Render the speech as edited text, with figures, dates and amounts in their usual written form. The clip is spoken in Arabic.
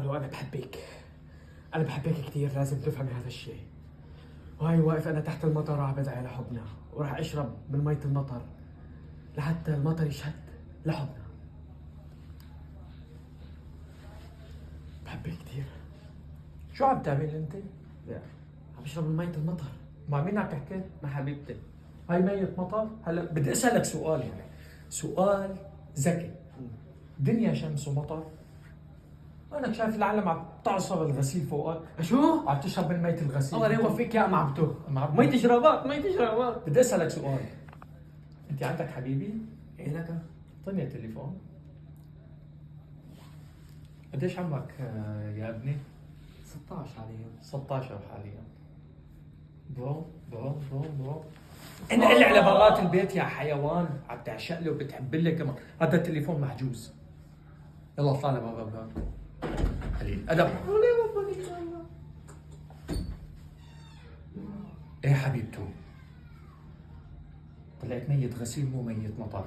الو انا بحبك. انا بحبك كثير، لازم تفهمي هذا الشيء. وهي واقف انا تحت المطر عم بدعي لحبنا، وراح اشرب من مية المطر لحتى المطر يشهد لحبنا. بحبك كثير. شو عم تعمل انت؟ لا، عم بشرب من مية المطر. مع مين عم تحكي؟ مع حبيبتي. هاي مية مطر؟ هلا بدي اسألك سؤال، يعني سؤال ذكي. دنيا شمس ومطر، انا شايف العالم عم تعصر الغسيل فوقك، شو؟ عم تشرب من مية الغسيل. الله يوفقك يا ام عبدو. معبدو. مية شرابات، مية شرابات. بدي اسألك سؤال، انت عندك حبيبي؟ ايه لك؟ اعطيني التليفون. قديش عمرك يا ابني؟ 16 حاليا. 16 حاليا. برو برو برو برو. انقل على برات البيت يا حيوان، عم تعشق له وبتحب له كمان. هذا التليفون محجوز. يلا اطلع لبرا الباب. قليل ادب. الله يوفقك ان شاء الله. ايه حبيبته، طلعت مية غسيل مو مية مطر.